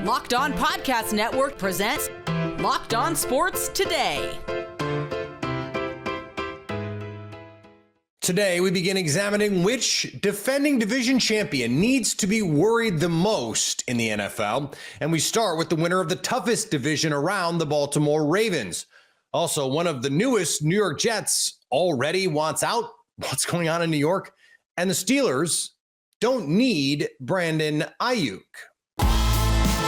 Locked On Podcast Network presents Locked On Sports Today. Today, we begin examining which defending division champion needs to be worried the most in the NFL. And we start with the winner of the toughest division around, the Baltimore Ravens. Also, one of the newest New York Jets already wants out. What's going on in New York? And the Steelers don't need Brandon Aiyuk.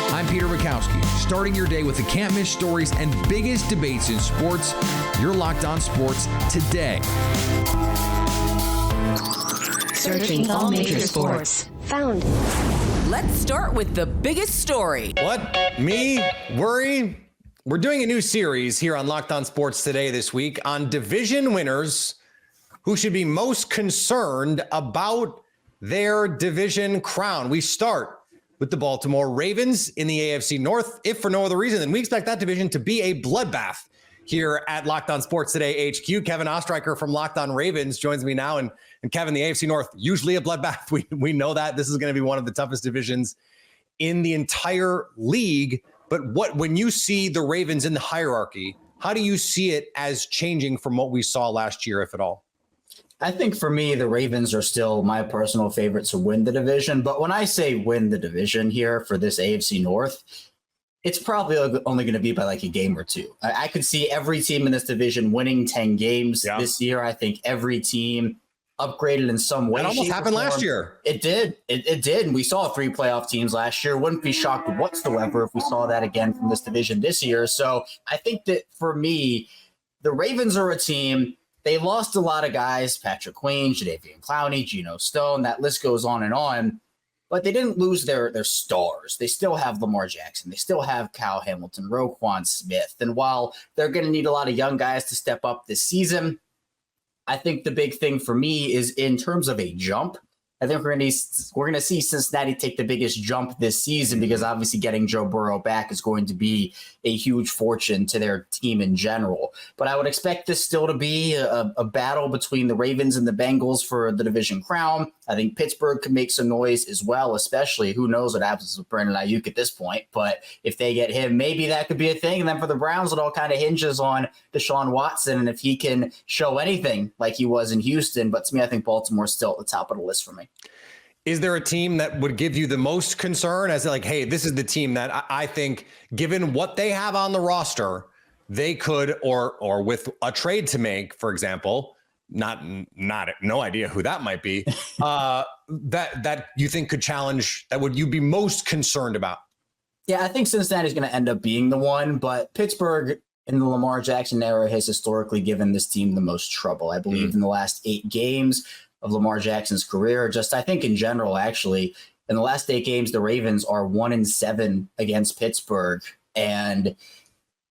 I'm Peter Bukowski, starting your day with the can't-miss stories and biggest debates in sports. You're Locked On Sports Today. Searching all major sports. Found. Let's start with the biggest story. What? Me? Worry? We're doing a new series here on Locked On Sports Today this week on division winners who should be most concerned about their division crown. We start with the Baltimore Ravens in the AFC North, if for no other reason than we expect that division to be a bloodbath here at Locked On Sports Today HQ. Kevin Ostreicher from Locked On Ravens joins me now. And Kevin, the AFC North, usually a bloodbath. We know that this is going to be one of the toughest divisions in the entire league. But when you see the Ravens in the hierarchy, how do you see it as changing from what we saw last year, if at all? I think for me, the Ravens are still my personal favorite to win the division. But when I say win the division here for this AFC North, it's probably only going to be by like a game or two. I could see every team in this division winning 10 games this year. I think every team upgraded in some way. That almost happened last year. It did. It did. And we saw 3 playoff teams last year. Wouldn't be shocked whatsoever if we saw that again from this division this year. So I think that for me, the Ravens are a team. They lost a lot of guys, Patrick Queen, Jadeveon Clowney, Geno Stone, that list goes on. But they didn't lose their stars. They still have Lamar Jackson. They still have Kyle Hamilton, Roquan Smith. And while they're going to need a lot of young guys to step up this season, I think the big thing for me is in terms of a jump. I think we're going to see Cincinnati take the biggest jump this season because obviously getting Joe Burrow back is going to be a huge fortune to their team in general. But I would expect this still to be a battle between the Ravens and the Bengals for the division crown. I think Pittsburgh could make some noise as well, especially who knows what happens with Brandon Aiyuk at this point. But if they get him, maybe that could be a thing. And then for the Browns, it all kind of hinges on Deshaun Watson and if he can show anything like he was in Houston. But to me, I think Baltimore's still at the top of the list for me. Is there a team that would give you the most concern as like, hey, this is the team that I think, given what they have on the roster, they could, or with a trade to make, for example, no idea who that might be, that you think could challenge, that would you be most concerned about? Yeah, I think Cincinnati is going to end up being the one, but Pittsburgh in the Lamar Jackson era has historically given this team the most trouble. I believe in the last 8 games of Lamar Jackson's career, I think in general, actually, in the last 8 games, the Ravens are 1-7 against Pittsburgh. And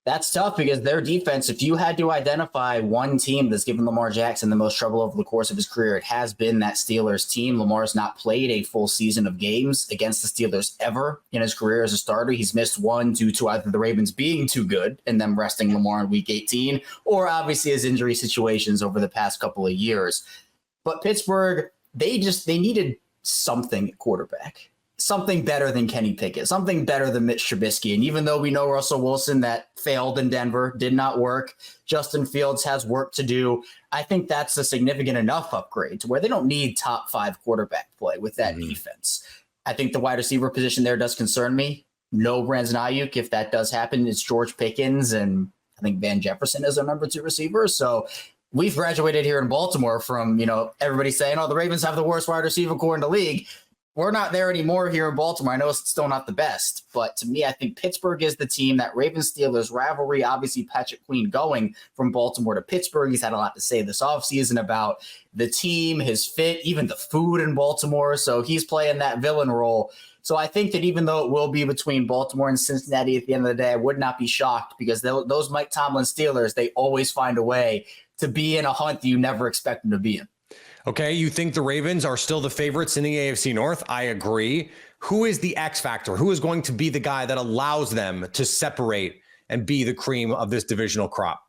that's tough because their defense, if you had to identify one team that's given Lamar Jackson the most trouble over the course of his career, it has been that Steelers team. Lamar's not played a full season of games against the Steelers ever in his career as a starter. He's missed one due to either the Ravens being too good and them resting Lamar in week 18, or obviously his injury situations over the past couple of years. But Pittsburgh, they needed something at quarterback, something better than Kenny Pickett, something better than Mitch Trubisky. And even though we know Russell Wilson, that failed in Denver, did not work, Justin Fields has work to do. I think that's a significant enough upgrade to where they don't need top 5 quarterback play with that defense. I think the wide receiver position there does concern me. No Brandon Aiyuk. If that does happen, it's George Pickens, and I think Van Jefferson is our number 2 receiver. So we've graduated here in Baltimore from, everybody saying, oh, the Ravens have the worst wide receiver core in the league. We're not there anymore here in Baltimore. I know it's still not the best, but to me, I think Pittsburgh is the team. That Ravens-Steelers rivalry, obviously Patrick Queen going from Baltimore to Pittsburgh. He's had a lot to say this offseason about the team, his fit, even the food in Baltimore. So he's playing that villain role. So I think that even though it will be between Baltimore and Cincinnati at the end of the day, I would not be shocked because those Mike Tomlin Steelers, they always find a way to be in a hunt that you never expect them to be in. Okay, you think the Ravens are still the favorites in the AFC North? I agree. Who is the X factor? Who is going to be the guy that allows them to separate and be the cream of this divisional crop?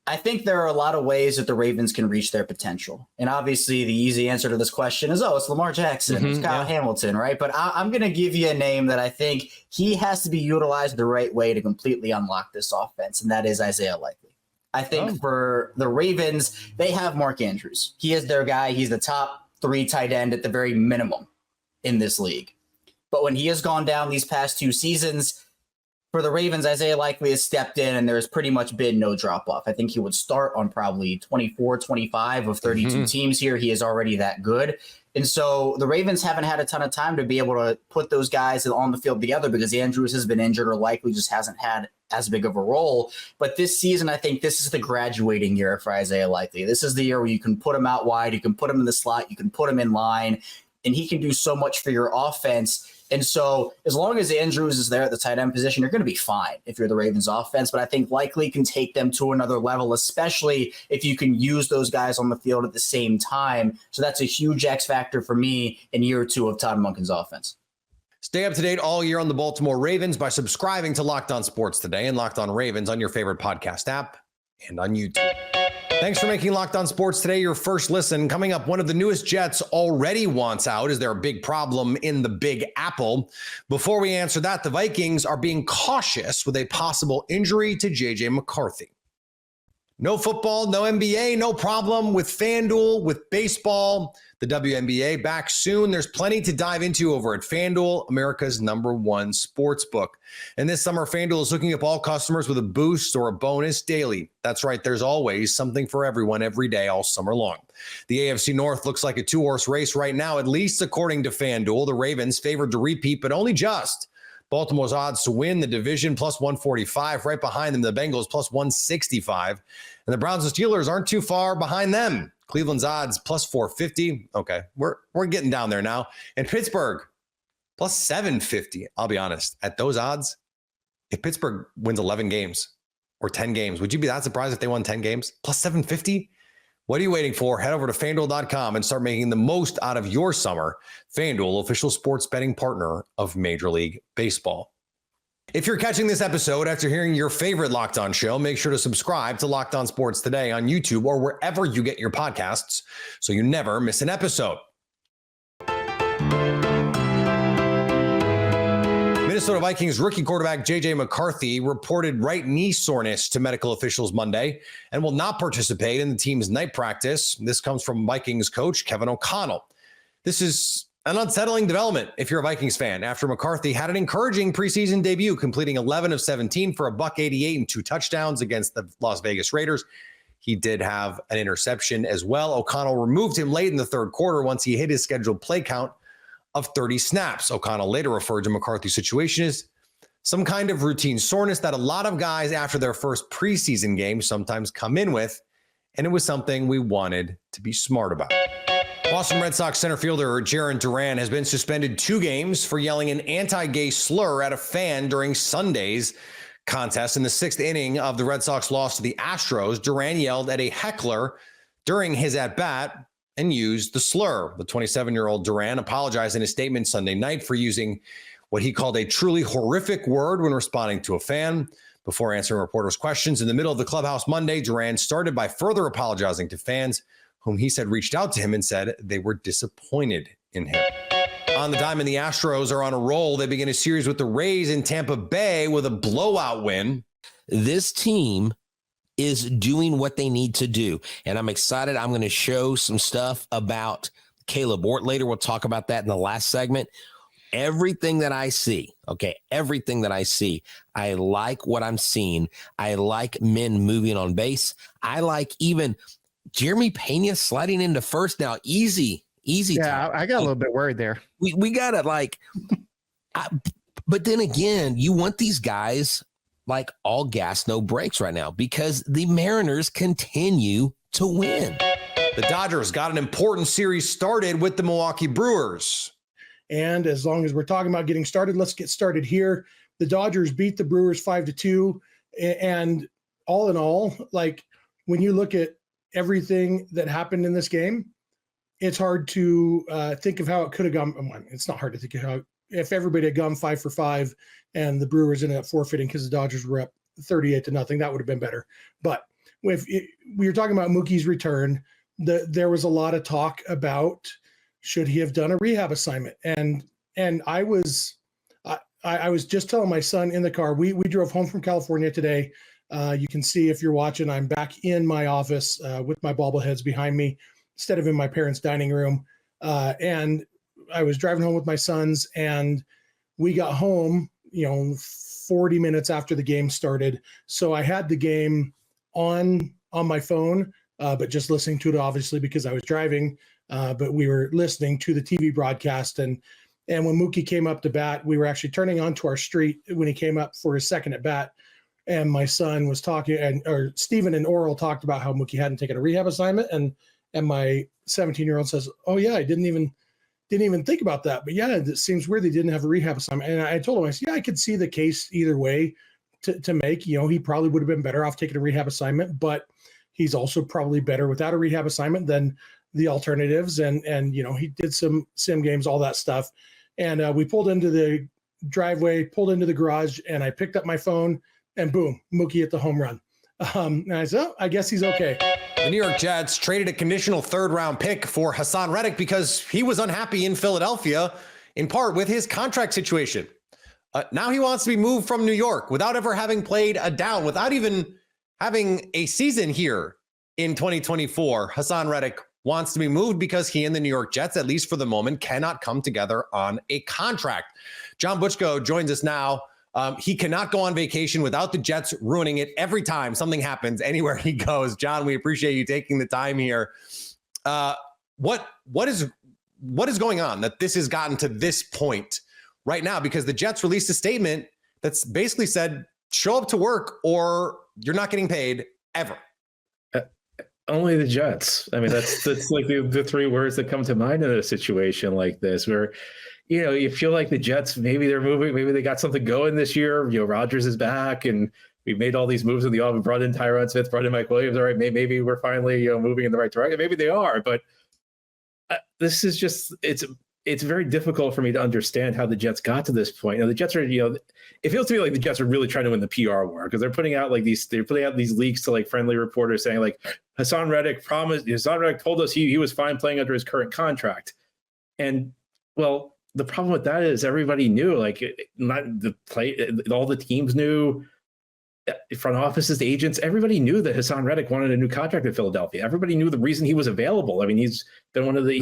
I think there are a lot of ways that the Ravens can reach their potential. And obviously the easy answer to this question is, it's Lamar Jackson, it's Kyle Hamilton, right? But I'm going to give you a name that I think he has to be utilized the right way to completely unlock this offense, and that is Isaiah Likely. I think for the Ravens, they have Mark Andrews. He is their guy. He's the top 3 tight end at the very minimum in this league. But when he has gone down these past 2 seasons, for the Ravens, Isaiah Likely has stepped in, and there's pretty much been no drop-off. I think he would start on probably 24, 25 of 32 teams here. He is already that good. And so the Ravens haven't had a ton of time to be able to put those guys on the field together because Andrews has been injured or Likely just hasn't had as big of a role. But this season, I think this is the graduating year for Isaiah Likely. This is the year where you can put him out wide, you can put him in the slot, you can put him in line, and he can do so much for your offense. And so as long as Andrews is there at the tight end position, you're going to be fine if you're the Ravens offense. But I think Likely can take them to another level, especially if you can use those guys on the field at the same time. So that's a huge X factor for me in year 2 of Todd Monken's offense. Stay up to date all year on the Baltimore Ravens by subscribing to Locked On Sports Today and Locked On Ravens on your favorite podcast app and on YouTube. Thanks for making Locked On Sports Today your first listen. Coming up, one of the newest Jets already wants out. Is there a big problem in the Big Apple? Before we answer that, the Vikings are being cautious with a possible injury to J.J. McCarthy. No football, no NBA, no problem with FanDuel, with baseball, the WNBA back soon. There's plenty to dive into over at FanDuel, America's #1 sports book. And this summer, FanDuel is hooking up all customers with a boost or a bonus daily. That's right, there's always something for everyone every day all summer long. The AFC North looks like a 2-horse race right now, at least according to FanDuel. The Ravens favored to repeat, but only just. Baltimore's odds to win the division plus 145. Right behind them, the Bengals plus 165. And the Browns and Steelers aren't too far behind them. Cleveland's odds plus 450. Okay, we're getting down there now. And Pittsburgh plus 750. I'll be honest, at those odds, if Pittsburgh wins 11 games or 10 games, would you be that surprised if they won 10 games? Plus 750? What are you waiting for? Head over to FanDuel.com and start making the most out of your summer. FanDuel, official sports betting partner of Major League Baseball. If you're catching this episode after hearing your favorite Locked On show, make sure to subscribe to Locked On Sports Today on YouTube or wherever you get your podcasts so you never miss an episode. Minnesota Vikings rookie quarterback J.J. McCarthy reported right knee soreness to medical officials Monday and will not participate in the team's night practice. This comes from Vikings coach Kevin O'Connell. This is an unsettling development if you're a Vikings fan after McCarthy had an encouraging preseason debut, completing 11 of 17 for $188 and 2 touchdowns against the Las Vegas Raiders. He did have an interception as well. O'Connell removed him late in the third quarter once he hit his scheduled play count of 30 snaps. O'Connell later referred to McCarthy's situation as some kind of routine soreness that a lot of guys after their first preseason game sometimes come in with, and it was something we wanted to be smart about. Boston Red Sox center fielder Jiren Duran has been suspended 2 games for yelling an anti-gay slur at a fan during Sunday's contest. In the 6th inning of the Red Sox loss to the Astros, Duran yelled at a heckler during his at-bat and used the slur. The 27-year-old Duran apologized in a statement Sunday night for using what he called a truly horrific word when responding to a fan. Before answering reporters' questions in the middle of the clubhouse Monday, Duran started by further apologizing to fans whom he said reached out to him and said they were disappointed in him. On the diamond, the Astros are on a roll. They begin a series with the Rays in Tampa Bay with a blowout win. This team is doing what they need to do. And I'm excited. I'm going to show some stuff about Caleb Ort later. We'll talk about that in the last segment. Everything that I see, I like what I'm seeing. I like men moving on base. I like even Jeremy Pena sliding into first now. Easy. Yeah, I got a little bit worried there. We got to but then again, you want these guys like all gas, no brakes right now because the Mariners continue to win. The Dodgers got an important series started with the Milwaukee Brewers. And as long as we're talking about getting started, let's get started here. The Dodgers beat the Brewers 5-2. And all in all, like when you look at everything that happened in this game, it's hard to think of how it could have gone. It's not hard to think of how, if everybody had gone 5 for 5 and the Brewers ended up forfeiting because the Dodgers were up 38-0, that would have been better. But we were talking about Mookie's return, there was a lot of talk about should he have done a rehab assignment, and I was just telling my son in the car. We drove home from California today. You can see if you're watching, I'm back in my office with my bobbleheads behind me instead of in my parents' dining room. And I was driving home with my sons, and we got home, 40 minutes after the game started. So I had the game on my phone, but just listening to it, obviously, because I was driving. But we were listening to the TV broadcast. And when Mookie came up to bat, we were actually turning onto our street when he came up for his second at bat. And my son was talking, or Steven and Oral talked about how Mookie hadn't taken a rehab assignment. And my 17-year-old says, "Oh yeah, I didn't even think about that. But yeah, it seems weird they didn't have a rehab assignment." And I told him, I said, "Yeah, I could see the case either way to make. He probably would have been better off taking a rehab assignment, but he's also probably better without a rehab assignment than the alternatives." And he did some sim games, all that stuff. And we pulled into the driveway, pulled into the garage, and I picked up my phone, and boom, Mookie hit the home run. And I said, "Oh, I guess he's okay." The New York Jets traded a conditional third-round pick for Hassan Ridge because he was unhappy in Philadelphia, in part with his contract situation. Now he wants to be moved from New York without ever having played a down, without even having a season here in 2024. Hassan Ridge wants to be moved because he and the New York Jets, at least for the moment, cannot come together on a contract. John Butchko joins us now. He cannot go on vacation without the Jets ruining it every time something happens anywhere he goes. John, we appreciate you taking the time here. What is going on that this has gotten to this point right now? Because the Jets released a statement that's basically said, show up to work or you're not getting paid ever. Only the Jets. I mean, that's like the three words that come to mind in a situation like this, where, you feel like the Jets, maybe they're moving, maybe they got something going this year. Rodgers is back, and we've made all these moves in the offseason, brought in Tyron Smith, brought in Mike Williams. All right, maybe we're finally, moving in the right direction. Maybe they are, but this is just, it's very difficult for me to understand how the Jets got to this point. The Jets are, it feels to me like the Jets are really trying to win the PR war, because they're putting out these leaks to friendly reporters saying Hassan Ridge told us he was fine playing under his current contract. And well, the problem with that is everybody knew, all the teams knew, front offices, agents, everybody knew that Hassan Ridge wanted a new contract in Philadelphia. Everybody knew the reason he was available. I mean, he's been one of the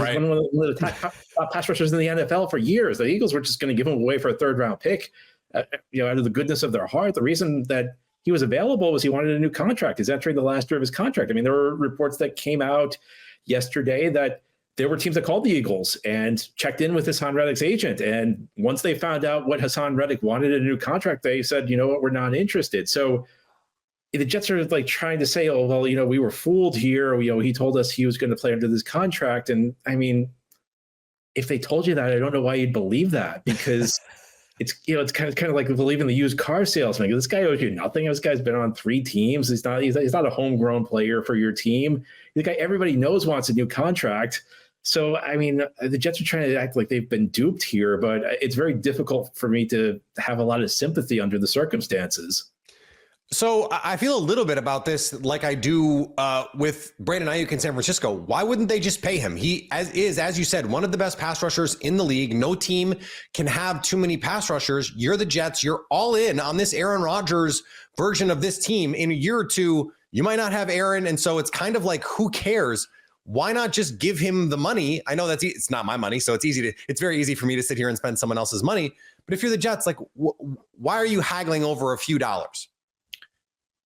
top pass rushers in the NFL for years. The Eagles were just going to give him away for a third-round pick, out of the goodness of their heart. The reason that he was available was he wanted a new contract. He's entering the last year of his contract. I mean, there were reports that came out yesterday that there were teams that called the Eagles and checked in with Hassan Ridge's agent. And once they found out what Hassan Ridge wanted in a new contract, they said, you know what, we're not interested. So the Jets are trying to say, oh, well, we were fooled here. He told us he was going to play under this contract. And I mean, if they told you that, I don't know why you'd believe that, because it's kind of like believing the used car salesman. This guy owes you nothing. This guy's been on 3 teams. He's not a homegrown player for your team. The guy everybody knows wants a new contract. So, I mean, the Jets are trying to act like they've been duped here, but it's very difficult for me to have a lot of sympathy under the circumstances. So I feel a little bit about this like I do with Brandon Aiyuk in San Francisco. Why wouldn't they just pay him? He is, as you said, one of the best pass rushers in the league. No team can have too many pass rushers. You're the Jets. You're all in on this Aaron Rodgers version of this team. In a year or two, you might not have Aaron. And so it's kind of like, who cares? Why not just give him the money? I know it's not my money, so it's very easy for me to sit here and spend someone else's money. But if you're the Jets, why are you haggling over a few dollars?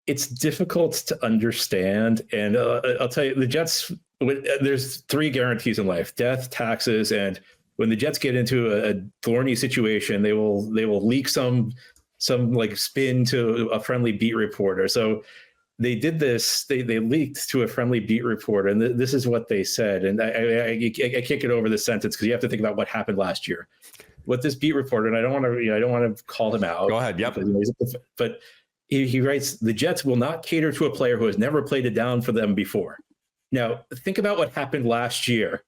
It's difficult to understand. And I'll tell you, the Jets, there's 3 guarantees in life: death, taxes, and when the Jets get into a thorny situation, they will leak some spin to a friendly beat reporter. So they did this. They leaked to a friendly beat reporter, and this is what they said. And I can't get over this sentence because you have to think about what happened last year. What this beat reporter, and I don't want to call him out. Go ahead. Yep. But he writes, the Jets will not cater to a player who has never played it down for them before. Now, think about what happened last year.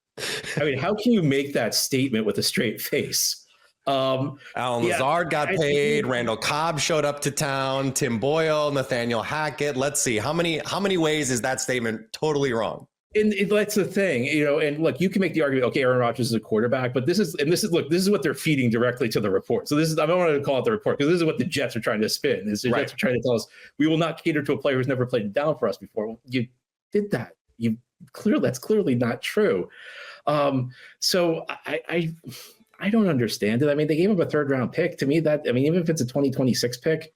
I mean, how can you make that statement with a straight face? Alan Lazard got paid. Randall Cobb showed up to town. Tim Boyle, Nathaniel Hackett. Let's see. How many ways is that statement totally wrong? And that's the thing, and look, you can make the argument, okay, Aaron Rodgers is a quarterback, but this is what they're feeding directly to the report. So I don't want to call it the report, because this is what the Jets are trying to spin. The Jets are trying to tell us, we will not cater to a player who's never played down for us before. Well, you did that. That's clearly not true. So I don't understand it. I mean, they gave him a 3rd round pick. To me, even if it's a 2026 pick,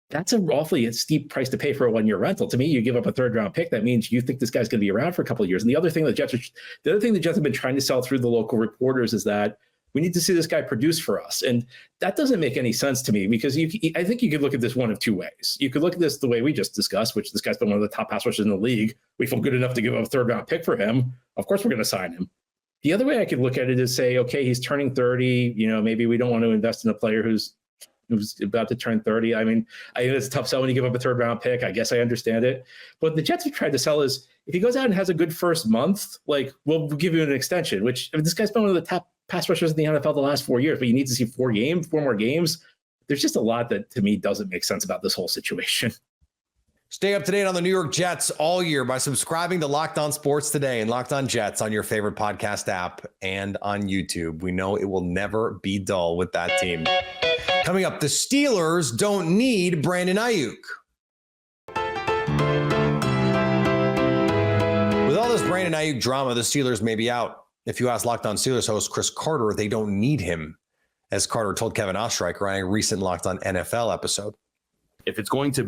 that's an awfully steep price to pay for a 1-year rental. To me, you give up a 3rd round pick. That means you think this guy's going to be around for a couple of years. And the other thing the Jets have been trying to sell through the local reporters is that we need to see this guy produce for us. And that doesn't make any sense to me, because I think you could look at this one of two ways. You could look at this the way we just discussed, which this guy's been one of the top pass rushers in the league. We feel good enough to give up a 3rd round pick for him. Of course, we're going to sign him. The other way I could look at it is say, okay, he's turning 30. Maybe we don't want to invest in a player who's about to turn 30. I mean, it's a tough sell when you give up a 3rd round pick. I guess I understand it. But the Jets have tried to sell is, if he goes out and has a good first month, we'll give you an extension, which this guy's been one of the top pass rushers in the NFL the last 4 years, but you need to see 4 more games. There's just a lot that to me doesn't make sense about this whole situation. Stay up to date on the New York Jets all year by subscribing to Locked On Sports Today and Locked On Jets on your favorite podcast app and on YouTube. We know it will never be dull with that team. Coming up, the Steelers don't need Brandon Aiyuk. With all this Brandon Aiyuk drama, the Steelers may be out. If you ask Locked On Steelers host Chris Carter, they don't need him, as Carter told Kevin Ostreicher on a recent Locked On NFL episode. If it's going to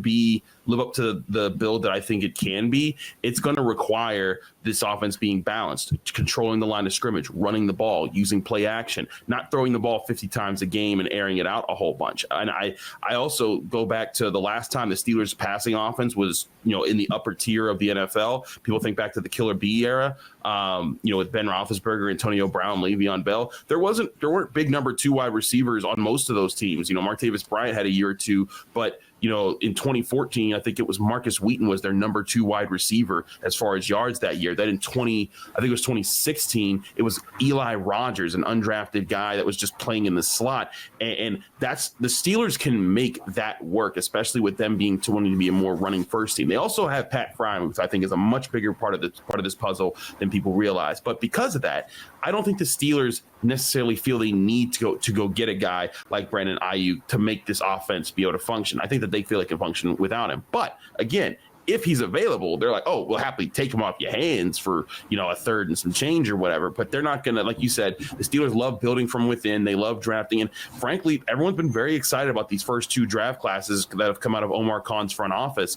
live up to the build that I think it can be, it's going to require this offense being balanced, controlling the line of scrimmage, running the ball, using play action, not throwing the ball 50 times a game and airing it out a whole bunch. And I also go back to the last time the Steelers passing offense was, in the upper tier of the NFL. People think back to the Killer B era, with Ben Roethlisberger, Antonio Brown, Le'Veon Bell. There weren't big number 2 wide receivers on most of those teams. Martavis Bryant had a year or two, but in 2014, I think it was Marcus Wheaton was their number 2 wide receiver as far as yards that year. Then in 2016, it was Eli Rogers, an undrafted guy that was just playing in the slot. And that's the Steelers can make that work, especially with them wanting to be a more running first team. They also have Pat Fryman, which I think is a much bigger part of this puzzle than people realize. But because of that, I don't think the Steelers necessarily feel they need to go get a guy like Brandon Aiyuk to make this offense be able to function. I think that they feel like it can function without him. But again, if he's available, they're like, oh, we'll happily take him off your hands for, a 3rd and some change or whatever. But they're not going to, like you said, the Steelers love building from within. They love drafting. And frankly, everyone's been very excited about these first 2 draft classes that have come out of Omar Khan's front office.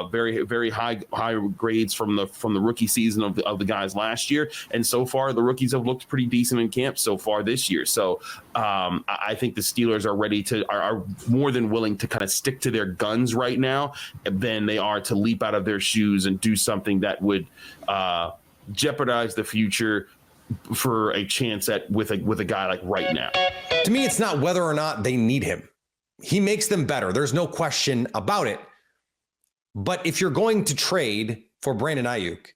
Very, very high grades from the rookie season of the guys last year. And so far, the rookies have looked pretty decent in camp so far this year. So I think the Steelers are more than willing to kind of stick to their guns right now than they are to leap out of their shoes and do something that would jeopardize the future for a chance with a guy like right now. To me, it's not whether or not they need him. He makes them better. There's no question about it. But if you're going to trade for Brandon Aiyuk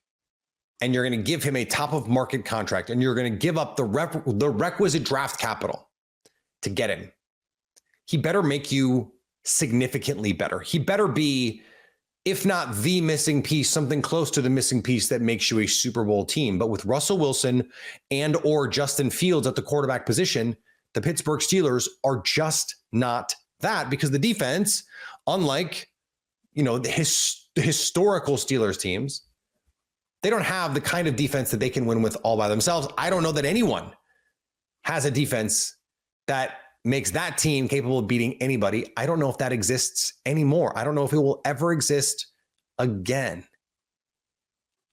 and you're going to give him a top of market contract and you're going to give up the requisite draft capital to get him, he better make you significantly better. He better be, if not the missing piece, something close to the missing piece that makes you a Super Bowl team. But with Russell Wilson and or Justin Fields at the quarterback position, the Pittsburgh Steelers are just not that, because the defense, unlike, the historical Steelers teams, they don't have the kind of defense that they can win with all by themselves. I don't know that anyone has a defense that makes that team capable of beating anybody. I don't know if that exists anymore. I don't know if it will ever exist again.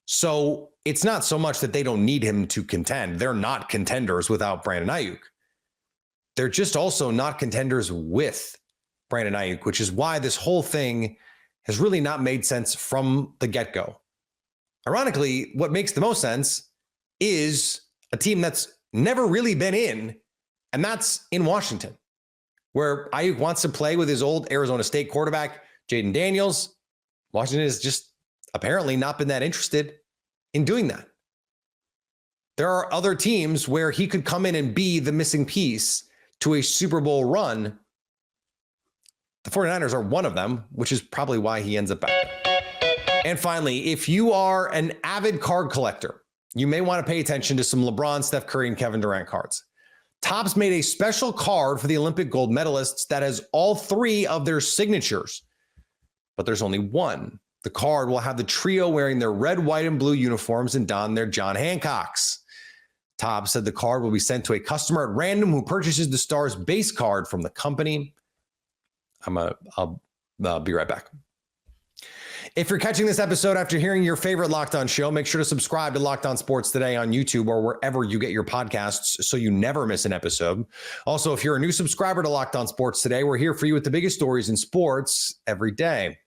So it's not so much that they don't need him to contend. They're not contenders without Brandon Aiyuk. They're just also not contenders with Brandon Aiyuk, which is why this whole thing has really not made sense from the get-go. Ironically, what makes the most sense is a team that's never really been in, and that's in Washington, where Aiyuk wants to play with his old Arizona State quarterback, Jaden Daniels. Washington has just apparently not been that interested in doing that. There are other teams where he could come in and be the missing piece to a Super Bowl run. The 49ers are one of them, which is probably why he ends up back. And finally, if you are an avid card collector, you may want to pay attention to some LeBron, Steph Curry, and Kevin Durant cards. Topps made a special card for the Olympic gold medalists that has all three of their signatures, but there's only one. The card will have the trio wearing their red, white, and blue uniforms and don their John Hancocks. Topps said the card will be sent to a customer at random who purchases the Stars base card from the company. I'll be right back. If you're catching this episode after hearing your favorite Locked On show, make sure to subscribe to Locked On Sports Today on YouTube or wherever you get your podcasts so you never miss an episode. Also, if you're a new subscriber to Locked On Sports Today, we're here for you with the biggest stories in sports every day.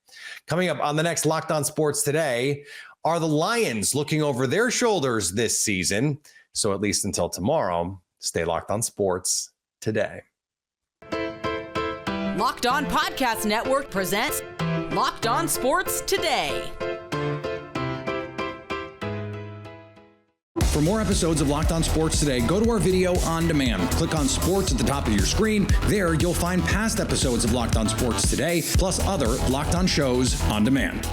Coming up on the next Locked On Sports Today, are the Lions looking over their shoulders this season? So at least until tomorrow, stay locked on sports today. Locked On Podcast Network presents Locked On Sports Today. For more episodes of Locked On Sports Today, go to our video on demand. Click on sports at the top of your screen. There, you'll find past episodes of Locked On Sports Today, plus other Locked On shows on demand.